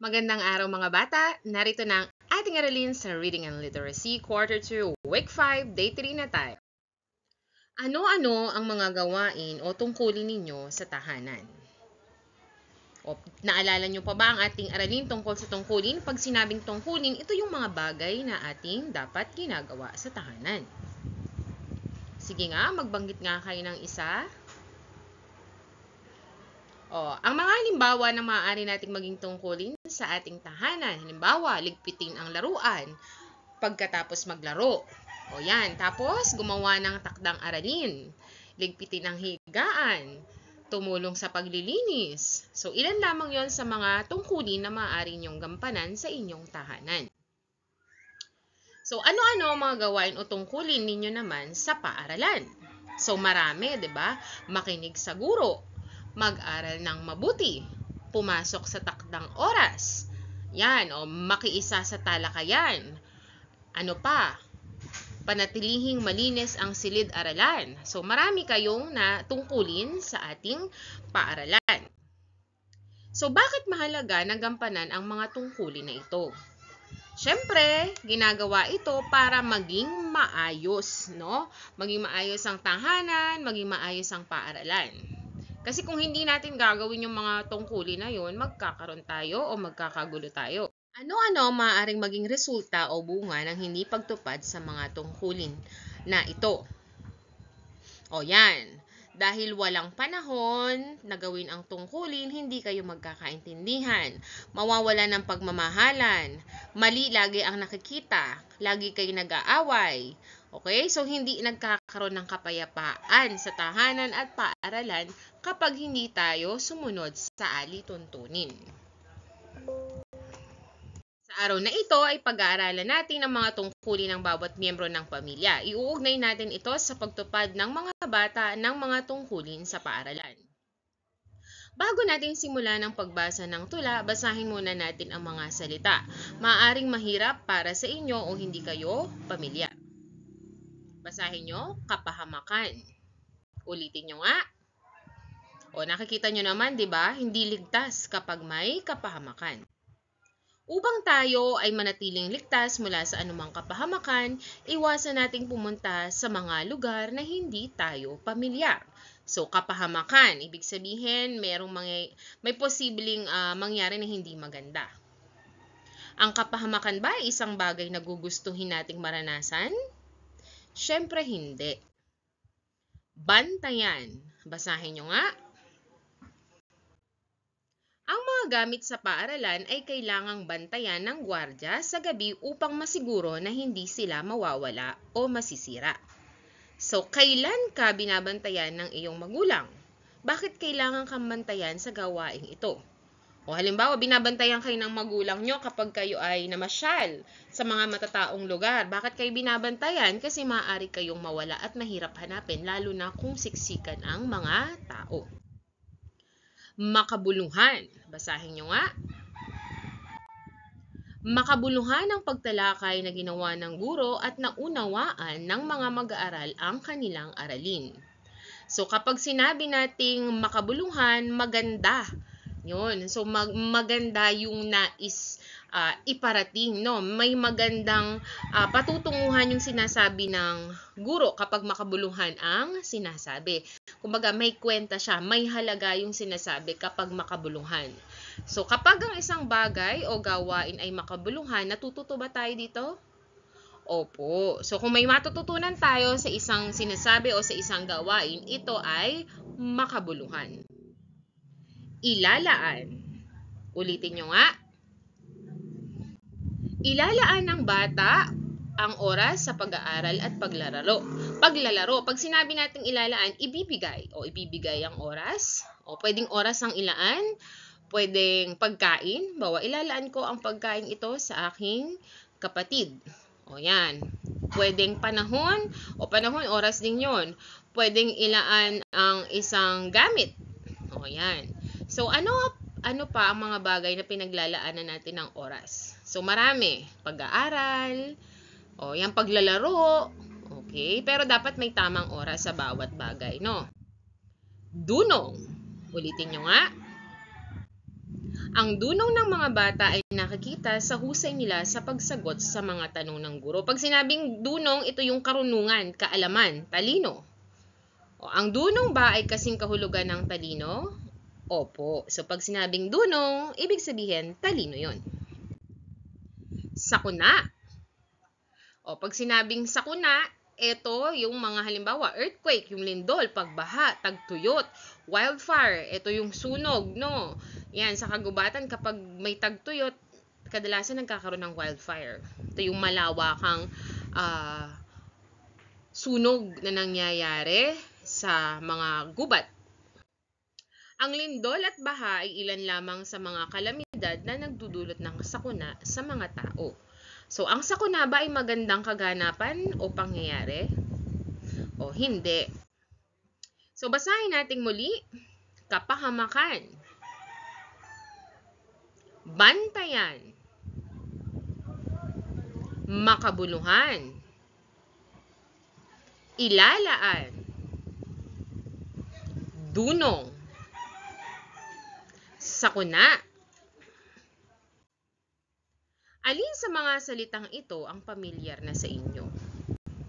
Magandang araw mga bata! Narito na ang ating aralin sa Reading and Literacy Quarter 2, Week 5, Day 3 na tayo. Ano-ano ang mga gawain o tungkulin ninyo sa tahanan? O, naalala nyo pa ba ang ating aralin tungkol sa tungkulin? Pag sinabing tungkulin, ito yung mga bagay na ating dapat ginagawa sa tahanan. Sige nga, magbanggit nga kayo ng isa. Ang mga halimbawa na maaari nating maging tungkulin sa ating tahanan. Halimbawa, ligpitin ang laruan pagkatapos maglaro. Yan. Tapos, gumawa ng takdang aralin. Ligpitin ang higaan. Tumulong sa paglilinis. So, ilan lamang yon sa mga tungkulin na maaari niyong gampanan sa inyong tahanan. So, ano-ano ang mga gawain o tungkulin ninyo naman sa paaralan? So, marami, 'di ba? Makinig sa guro, mag-aral ng mabuti, pumasok sa takdang oras. Yan, makiisa sa talakayan. Ano pa? Panatilihing malinis ang silid-aralan. So, marami kayong natungkulin sa ating paaralan. So, bakit mahalaga na gampanan ang mga tungkulin na ito? Siyempre, ginagawa ito para maging maayos, no? Maging maayos ang tahanan, maging maayos ang paaralan. Kasi kung hindi natin gagawin yung mga tungkulin na yun, magkakaroon tayo o magkakagulo tayo. Ano-ano maaaring maging resulta o bunga ng hindi pagtupad sa mga tungkulin na ito? Yan. Dahil walang panahon na gawin ang tungkulin, hindi kayo magkakaintindihan. Mawawala ng pagmamahalan. Mali lagi ang nakikita. Lagi kayo nag-aaway. Okay? So, hindi nagkakaroon ng kapayapaan sa tahanan at paaralan kapag hindi tayo sumunod sa alituntunin. Sa araw na ito ay pag-aaralan natin ang mga tungkulin ng bawat miyembro ng pamilya. Iuugnay natin ito sa pagtupad ng mga bata ng mga tungkulin sa paaralan. Bago natin simulan ang pagbasa ng tula, basahin muna natin ang mga salita. Maaaring mahirap para sa inyo o hindi kayo pamilyar. Basahin nyo, kapahamakan. Ulitin nyo nga. Nakikita nyo naman, di ba? Hindi ligtas kapag may kapahamakan. Upang tayo ay manatiling ligtas mula sa anumang kapahamakan, iwasan nating pumunta sa mga lugar na hindi tayo pamilyar. So, kapahamakan, ibig sabihin, may posibleng mangyari na hindi maganda. Ang kapahamakan ba ay isang bagay na gugustuhin nating maranasan? Siyempre hindi. Bantayan. Basahin nyo nga. Ang mga gamit sa paaralan ay kailangang bantayan ng gwardiya sa gabi upang masiguro na hindi sila mawawala o masisira. So, kailan ka binabantayan ng iyong magulang? Bakit kailangan kang bantayan sa gawaing ito? Halimbawa, binabantayan kayo ng magulang nyo kapag kayo ay namasyal sa mga matataong lugar. Bakit kayo binabantayan? Kasi maaari kayong mawala at mahirap hanapin, lalo na kung siksikan ang mga tao. Makabuluhan. Basahin nyo nga. Makabuluhan ang pagtalakay na ginawa ng guro at naunawaan ng mga mag-aaral ang kanilang aralin. So, kapag sinabi nating makabuluhan, maganda. Yun. So, maganda yung nais iparating, no? May magandang patutunguhan yung sinasabi ng guro kapag makabuluhan ang sinasabi. Kumbaga, may kwenta siya, may halaga yung sinasabi kapag makabuluhan. So, kapag ang isang bagay o gawain ay makabuluhan, natututo ba tayo dito? Opo. So, kung may matututunan tayo sa isang sinasabi o sa isang gawain, ito ay makabuluhan. Ilalaan. Ulitin nyo nga. Ilalaan ng bata ang oras sa pag-aaral at paglalaro. Pag sinabi nating ilalaan, ibibigay ang oras. Pwedeng oras ang ilaan, pwedeng pagkain. Ilalaan ko ang pagkain ito sa aking kapatid. Yan. Pwedeng panahon, oras din yon. Pwedeng ilaan ang isang gamit. Yan. So, ano pa ang mga bagay na pinaglalaanan natin ng oras? So, marami. Pag-aaral, yan, paglalaro, okay? Pero dapat may tamang oras sa bawat bagay, no? Dunong. Ulitin nyo nga. Ang dunong ng mga bata ay nakikita sa husay nila sa pagsagot sa mga tanong ng guro. Pag sinabing dunong, ito yung karunungan, kaalaman, talino. Ang dunong ba ay kasing kahulugan ng talino? Opo. So pag sinabing dunong, ibig sabihin talino yon. Sakuna. Pag sinabing sakuna, ito yung mga halimbawa, earthquake, yung lindol, pagbaha, tagtuyot, wildfire, ito yung sunog, no? Yan, sa kagubatan kapag may tagtuyot, kadalasan nagkakaroon ng wildfire. Ito yung malawakang sunog na nangyayari sa mga gubat. Ang lindol at baha ay ilan lamang sa mga kalamidad na nagdudulot ng sakuna sa mga tao. So, ang sakuna ba ay magandang kaganapan o pangyayari? O hindi? So, basahin natin muli. Kapahamakan, bantayan, makabuluhan, ilalaan, dunong, sakuna. Alin sa mga salitang ito ang pamilyar na sa inyo?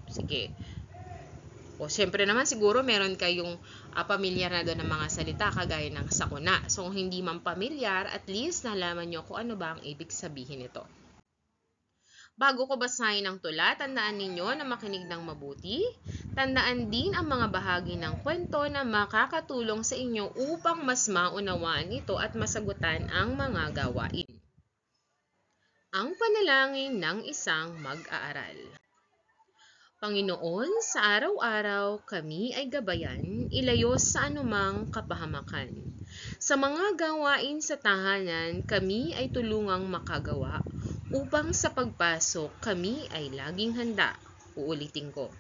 Sige. Siyempre naman siguro meron kayong pamilyar na doon ng mga salita kagaya ng sakuna. So, kung hindi man pamilyar, at least nalaman nyo kung ano ba ang ibig sabihin nito. Bago ko basahin ang tula, tandaan ninyo na makinig ng mabuti. Tandaan din ang mga bahagi ng kwento na makakatulong sa inyo upang mas maunawaan ito at masagutan ang mga gawain. Ang panalangin ng isang mag-aaral. Panginoon, sa araw-araw kami ay gabayan, ilayo sa anumang kapahamakan. Sa mga gawain sa tahanan, kami ay tulungang makagawa, upang sa pagpasok kami ay laging handa. Uulitin ko.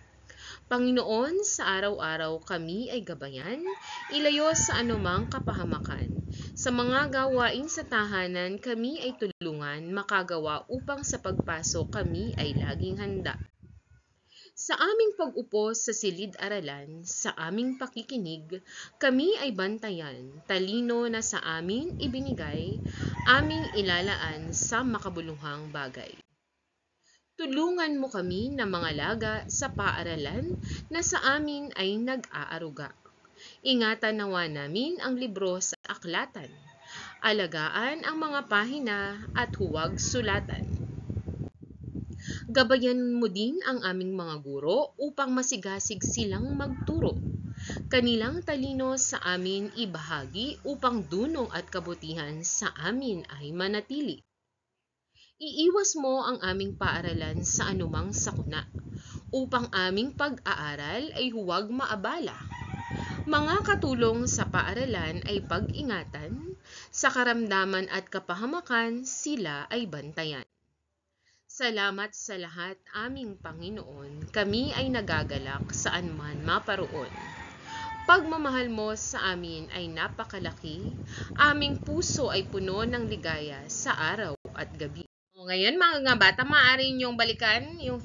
Panginoon, sa araw-araw kami ay gabayan, ilayo sa anumang kapahamakan. Sa mga gawain sa tahanan, kami ay tulungan makagawa upang sa pagpasok kami ay laging handa. Sa aming pag-upo sa silid-aralan, sa aming pakikinig, kami ay bantayan, talino na sa amin ibinigay, aming ilalaan sa makabuluhang bagay. Tulungan mo kami na mga laga sa paaralan na sa amin ay nag-aaruga. Ingatan nawa namin ang libro sa aklatan. Alagaan ang mga pahina at huwag sulatan. Gabayan mo din ang aming mga guro upang masigasig silang magturo. Kanilang talino sa amin ibahagi upang dunong at kabutihan sa amin ay manatili. Iiwas mo ang aming paaralan sa anumang sakuna, upang aming pag-aaral ay huwag maabala. Mga katulong sa paaralan ay pag-ingatan, sa karamdaman at kapahamakan sila ay bantayan. Salamat sa lahat, aming Panginoon, kami ay nagagalak saan man maparoon. Pagmamahal mo sa amin ay napakalaki, aming puso ay puno ng ligaya sa araw at gabi. Ngayon mga bata, maaari ninyong balikan yung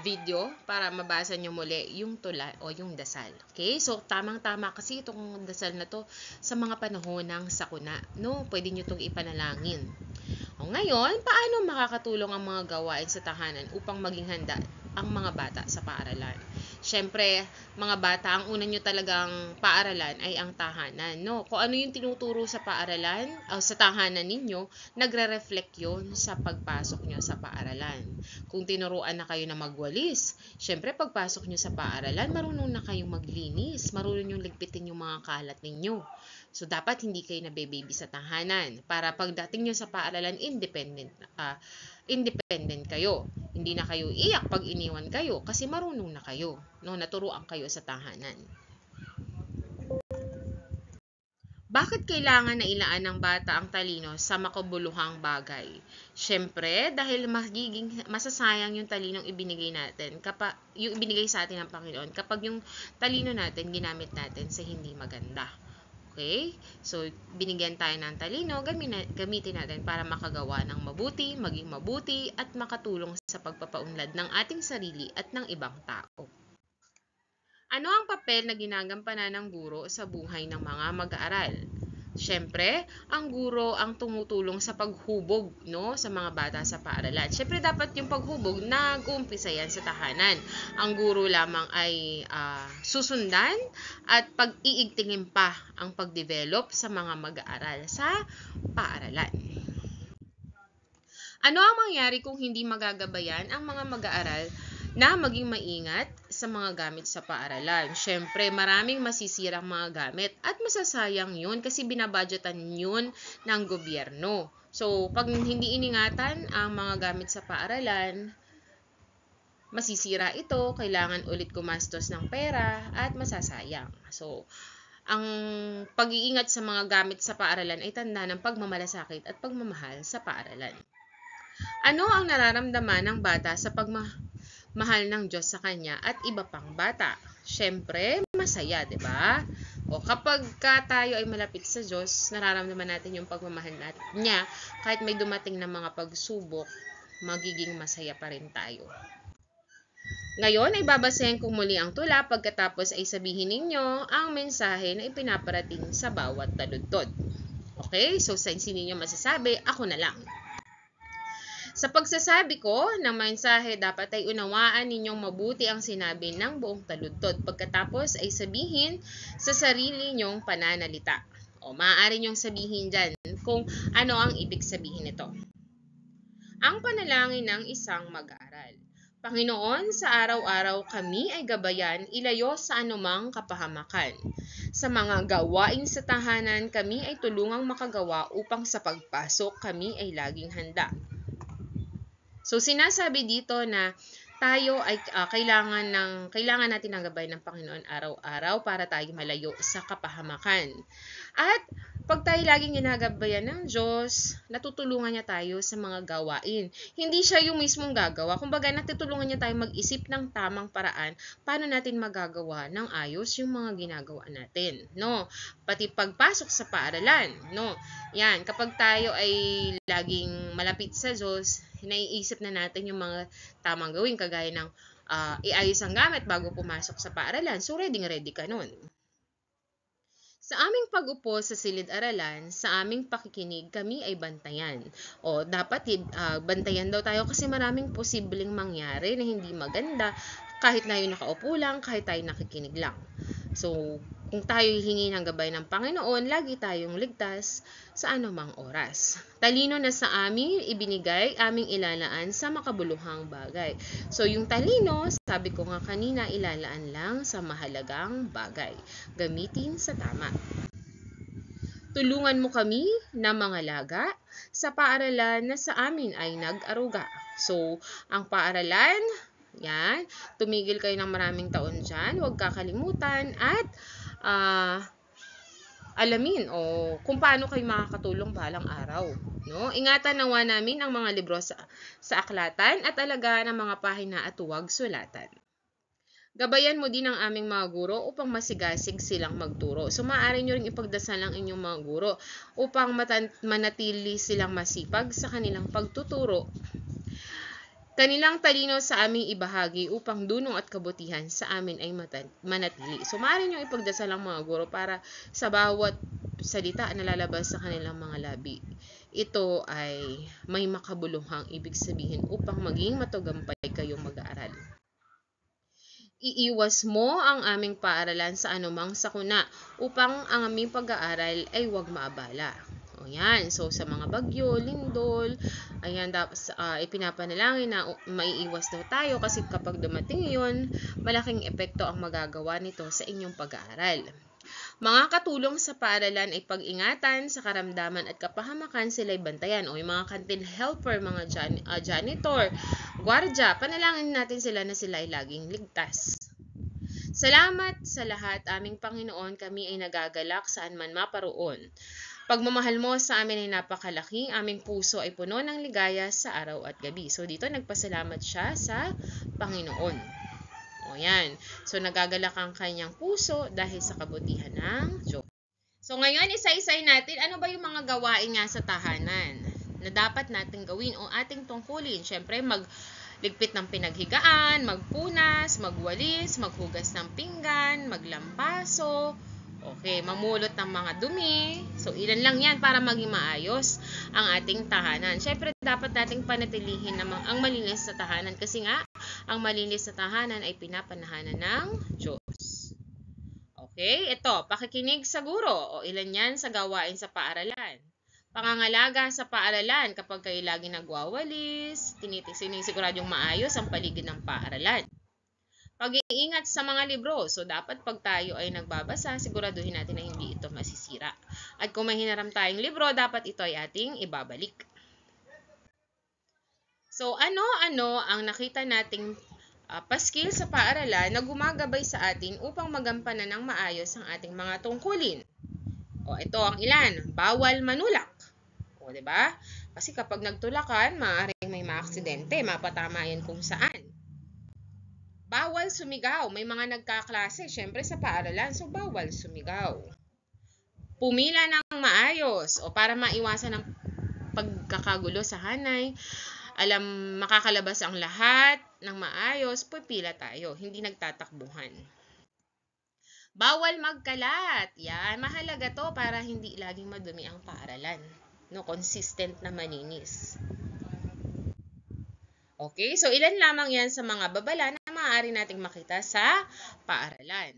video para mabasa nyo muli yung tula o yung dasal. Okay? So, tamang-tama kasi itong dasal na to sa mga panahon ng sakuna. No? Pwede nyo itong ipanalangin. Ngayon, paano makakatulong ang mga gawain sa tahanan upang maging handa ang mga bata sa paaralan? Siyempre, mga bata, ang una nyo talagang paaralan ay ang tahanan. No? Kung ano yung tinuturo sa paaralan, sa tahanan ninyo, nagre-reflect yun sa pagpasok nyo sa paaralan. Kung tinuruan na kayo na magwalis, siyempre pagpasok nyo sa paaralan, marunong na kayong maglinis, marunong yung ligpitin yung mga kalat ninyo. So, dapat hindi kayo nabe-baby sa tahanan para pagdating nyo sa paaralan, independent kayo. Hindi na kayo iyak pag iniwan kayo kasi marunong na kayo. No? Naturuan kayo sa tahanan. Bakit kailangan na ilaan ng bata ang talino sa makabuluhang bagay? Siyempre, dahil masasayang yung talinong ibinigay natin, yung ibinigay sa atin ng Panginoon, kapag yung talino natin, ginamit natin sa hindi maganda. Okay? So, binigyan tayo ng talino, gamitin natin para makagawa ng mabuti, maging mabuti, at makatulong sa pagpapaunlad ng ating sarili at ng ibang tao. Ano ang papel na ginagampanan ng guro sa buhay ng mga mag-aaral? Siyempre, ang guro ang tumutulong sa paghubog, no, sa mga bata sa paaralan. Siyempre, dapat yung paghubog nag-uumpisa yan sa tahanan. Ang guro lamang ay susundan at pag-iigtingin pa ang pag-develop sa mga mag-aaral sa paaralan. Ano ang mangyari kung hindi magagabayan ang mga mag-aaral na maging maingat sa mga gamit sa paaralan? Siyempre, maraming masisirang mga gamit at masasayang yun kasi binabudgetan yun ng gobyerno. So, pag hindi iningatan ang mga gamit sa paaralan, masisira ito, kailangan ulit gumastos ng pera at masasayang. So, ang pag-iingat sa mga gamit sa paaralan ay tanda ng pagmamalasakit at pagmamahal sa paaralan. Ano ang nararamdaman ng bata sa pagmamahal ng Diyos sa kanya at iba pang bata? Siyempre, masaya, di ba? O kapag tayo ay malapit sa Diyos, nararamdaman natin yung pagmamahal niya, kahit may dumating na mga pagsubok, magiging masaya pa rin tayo. Ngayon ay babasahin ko muli ang tula, pagkatapos ay sabihin ninyo ang mensahe na ipinaparating sa bawat taludtod. Okay? So, sa ninyo masasabi, ako na lang. Sa pagsasabi ko ng mensahe, dapat ay unawaan ninyong mabuti ang sinabi ng buong taludtod. Pagkatapos ay sabihin sa sarili nyong pananalita. O maaari nyong sabihin dyan kung ano ang ibig sabihin nito. Ang panalangin ng isang mag-aaral. Panginoon, sa araw-araw kami ay gabayan ilayo sa anumang kapahamakan. Sa mga gawain sa tahanan, kami ay tulungang makagawa upang sa pagpasok kami ay laging handa. So, sinasabi dito na tayo ay kailangan natin ang gabay ng Panginoon araw-araw para tayo malayo sa kapahamakan. At pag tayo laging ginagabayan ng Diyos, natutulungan niya tayo sa mga gawain. Hindi siya yung mismong gagawa. Kumbaga, natutulungan niya tayo mag-isip ng tamang paraan paano natin magagawa ng ayos yung mga ginagawa natin. No? Pati pagpasok sa paaralan. No? Yan, kapag tayo ay laging malapit sa Diyos, naiisip na natin yung mga tamang gawin, kagaya ng iayos ang gamit bago pumasok sa paaralan. So, ready ka nun. Sa aming pag-upo sa silid-aralan, sa aming pakikinig, kami ay bantayan. O dapat bantayan daw tayo kasi maraming posibleng mangyari na hindi maganda kahit tayo nakaupo lang, kahit tayo nakikinig lang. So, kung tayo hihingi ng gabay ng Panginoon, lagi tayong ligtas sa anumang oras. Talino na sa amin ibinigay, aming ilalaan sa makabuluhang bagay. So, yung talino, sabi ko nga kanina, ilalaan lang sa mahalagang bagay. Gamitin sa tama. Tulungan mo kami na mga laga sa paaralan na sa amin ay nag-aruga. So, ang paaralan, yan, tumigil kayo ng maraming taon dyan, huwag kakalimutan at alamin kung paano kayo makakatulong balang araw. No? Ingatan nawa namin ang mga libro sa aklatan at alagaan ang mga pahina at huwag sulatan. Gabayan mo din ang aming mga guro upang masigasig silang magturo. So, maaari nyo rin ipagdasal ang inyong mga guro upang manatili silang masipag sa kanilang pagtuturo. Kanilang talino sa aming ibahagi upang dunong at kabutihan sa amin ay manatili. So, maaari nyo ipagdasal ang mga guro para sa bawat salita na lalabas sa kanilang mga labi, ito ay may makabuluhang ibig sabihin upang maging matagumpay kayong mag-aaral. Iiwas mo ang aming paaralan sa anumang sakuna upang ang aming pag-aaral ay huwag maabala. O yan, so sa mga bagyo, lindol, ayan, ipinapanalangin na maiiwas daw tayo kasi kapag dumating yun, malaking epekto ang magagawa nito sa inyong pag-aaral. Mga katulong sa paaralan ay pag-ingatan sa karamdaman at kapahamakan sila'y bantayan. O yung mga canteen helper, mga janitor, gwardya, panalangin natin sila na sila ay laging ligtas. Salamat sa lahat, aming Panginoon, kami ay nagagalak saan man maparoon. Pagmamahal mo sa amin ay napakalaki, aming puso ay puno ng ligaya sa araw at gabi. So dito nagpasalamat siya sa Panginoon. O yan. So nagagalak ang kanyang puso dahil sa kabutihan ng Diyos. So ngayon isa-isay natin, ano ba yung mga gawain nga sa tahanan na dapat natin gawin o ating tungkulin? Siyempre magligpit ng pinaghigaan, magpunas, magwalis, maghugas ng pinggan, maglampaso, Okay, mamulot ng mga dumi. So, ilan lang yan para maging maayos ang ating tahanan. Siyempre, dapat nating panatilihin namang ang malinis na tahanan kasi nga, ang malinis na tahanan ay pinapanahanan ng Diyos. Okay, ito, pakikinig sa guro o ilan yan sa gawain sa paaralan. Pangangalaga sa paaralan kapag kayo lagi nagwawalis, sinisiguradong maayos ang paligid ng paaralan. Pag-iingat sa mga libro. So, dapat pag tayo ay nagbabasa, siguraduhin natin na hindi ito masisira. At kung may hinaram tayong libro, dapat ito ay ating ibabalik. So, ano-ano ang nakita nating paskil sa paaralan na gumagabay sa atin upang magampanan ng maayos ang ating mga tungkulin? O, ito ang ilan. Bawal manulak. O, diba? Kasi kapag nagtulakan, maaaring may maaksidente, mapatama yan kung saan. Bawal sumigaw. May mga nagkaklase, syempre sa paaralan, so bawal sumigaw. Pumila ng maayos o para maiwasan ang pagkakagulo sa hanay. Makakalabas ang lahat ng maayos, pipila tayo, hindi nagtatakbuhan. Bawal magkalat. Yan, mahalaga to para hindi laging madumi ang paaralan. No, consistent na maninis. Okay, so ilan lamang yan sa mga babala na maaari nating makita sa paaralan.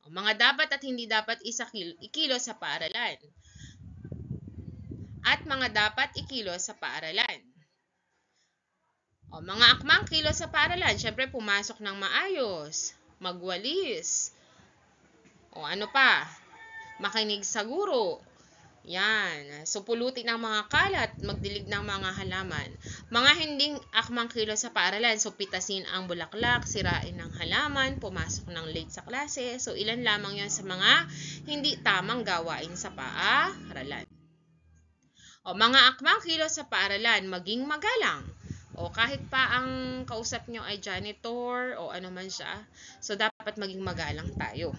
O, mga dapat at hindi dapat ikilos sa paaralan. At mga dapat ikilos sa paaralan. O, mga akmang kilos sa paaralan. Siyempre, pumasok ng maayos, magwalis. O, ano pa? Makinig sa guro. Yan. So, pulutin ang mga kalat, magdilig ng mga halaman. Mga hinding akmang kilos sa paaralan. So, pitasin ang bulaklak, sirain ng halaman, pumasok ng late sa klase. So, ilan lamang yon sa mga hindi tamang gawain sa paaralan. O, mga akmang kilos sa paaralan, maging magalang. O, kahit pa ang kausap nyo ay janitor o ano man siya, so, dapat maging magalang tayo.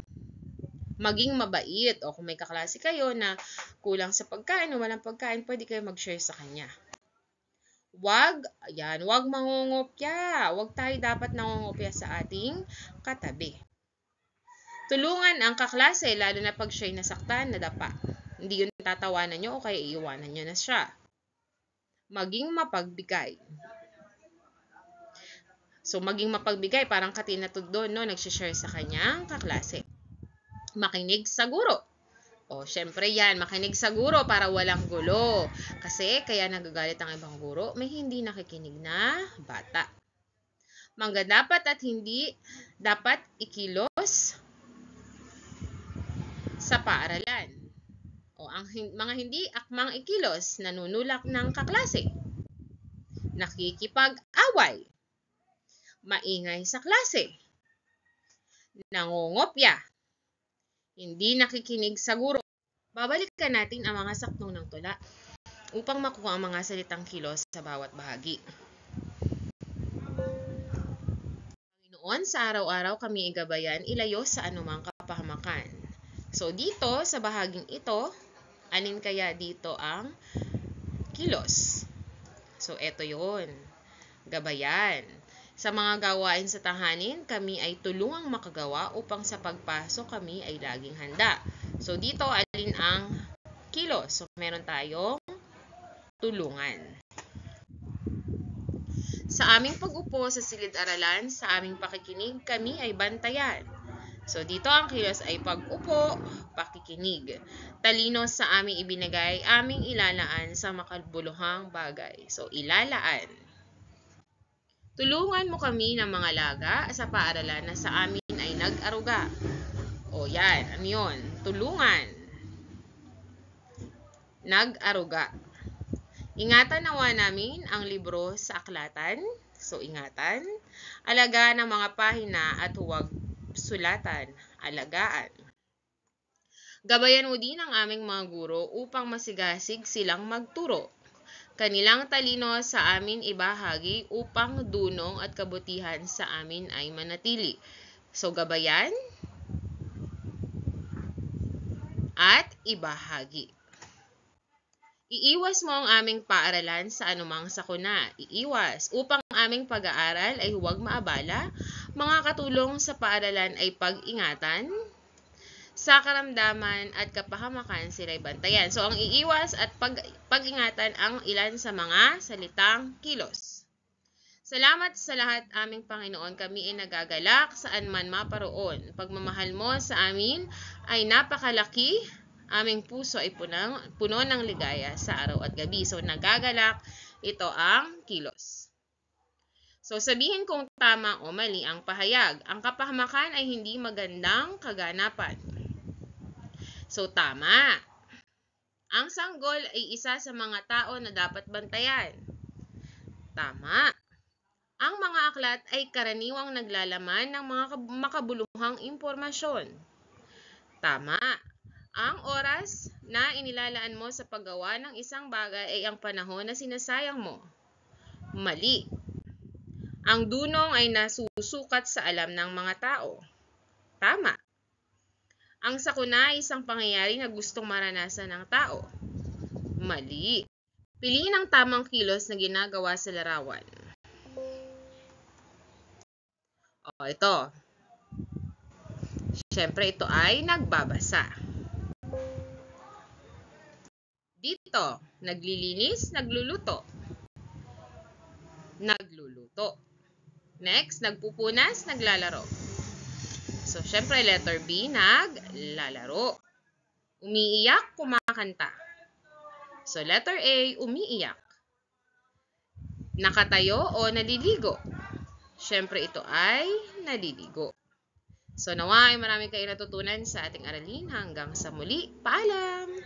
Maging mabait. O kung may kaklase kayo na kulang sa pagkain o walang pagkain, pwede kayo mag-share sa kanya. Wag mangungopya. Wag tayo dapat nangungopya sa ating katabi. Tulungan ang kaklase, lalo na pag siya'y nasaktan, nadapa. Hindi yun tatawanan nyo o kaya iiwanan nyo na siya. Maging mapagbigay. So, maging mapagbigay, parang katinatod doon, no? Nagsishare sa kanyang kaklase. Makinig sa guro. O, syempre yan, makinig sa guro para walang gulo. Kasi, kaya nagagalit ang ibang guro, may hindi nakikinig na bata. Mga dapat at hindi dapat ikilos sa paaralan. O, ang mga hindi akmang ikilos, nanunulak ng kaklase. Nakikipag-away. Maingay sa klase. Nangungopya. Hindi nakikinig sa guro. Babalikan natin ang mga saktong ng tula upang makuha ang mga salitang kilos sa bawat bahagi. Panginoon, sa araw-araw kami igabayan, ilayo sa anumang kapahamakan. So, dito, sa bahaging ito, alin kaya dito ang kilos? So, eto yun. Gabayan. Sa mga gawain sa tahanin, kami ay tulungang makagawa upang sa pagpasok kami ay laging handa. So, dito, alin ang kilos? So, meron tayong tulungan. Sa aming pag-upo sa silid-aralan, sa aming pakikinig, kami ay bantayan. So, dito ang kilos ay pag-upo, pakikinig. Talino sa aming ibinigay, aming ilalaan sa makabuluhang bagay. So, ilalaan. Tulungan mo kami ng mga laga sa paaralan na sa amin ay nag-aruga. O yan, ano yun? Tulungan. Nag-aruga. Ingatan nawa namin ang libro sa aklatan. So, ingatan. Alagaan ng mga pahina at huwag sulatan. Alagaan. Gabayan mo din ang aming mga guro upang masigasig silang magturo. Kanilang talino sa amin ibahagi upang dunong at kabutihan sa amin ay manatili. So, gabayan at ibahagi. Iiwas mo ang aming paaralan sa anumang sakuna. Iiwas upang aming pag-aaral ay huwag maabala. Mga katulong sa paaralan ay pag-ingatan. sa karamdaman at kapahamakan sila'y bantayan. So, ang iiwas at pag-ingatan ang ilan sa mga salitang kilos. Salamat sa lahat, aming Panginoon. Kami ay nagagalak saan man maparoon. Pagmamahal mo sa amin ay napakalaki. Aming puso ay puno ng ligaya sa araw at gabi. So, nagagalak, ito ang kilos. So, sabihin kung tama o mali ang pahayag. Ang kapahamakan ay hindi magandang kaganapan. So, tama. Ang sanggol ay isa sa mga tao na dapat bantayan. Tama. Ang mga aklat ay karaniwang naglalaman ng mga makabuluhang impormasyon. Tama. Ang oras na inilalaan mo sa paggawa ng isang bagay ay ang panahon na sinasayang mo. Mali. Ang dunong ay nasusukat sa alam ng mga tao. Tama. Ang sakuna ay isang pangyayari na gustong maranasan ng tao. Mali. Piliin ang tamang kilos na ginagawa sa larawan. Ito. Siyempre, ito ay nagbabasa. Dito, naglilinis, nagluluto. Nagluluto. Next, nagpupunas, naglalaro. So, syempre, letter B, naglalaro. Umiiyak, kumakanta. So, letter A, umiiyak. Nakatayo o naliligo. Syempre, ito ay naliligo. So, nawa ay marami kayo natutunan sa ating aralin. Hanggang sa muli, paalam!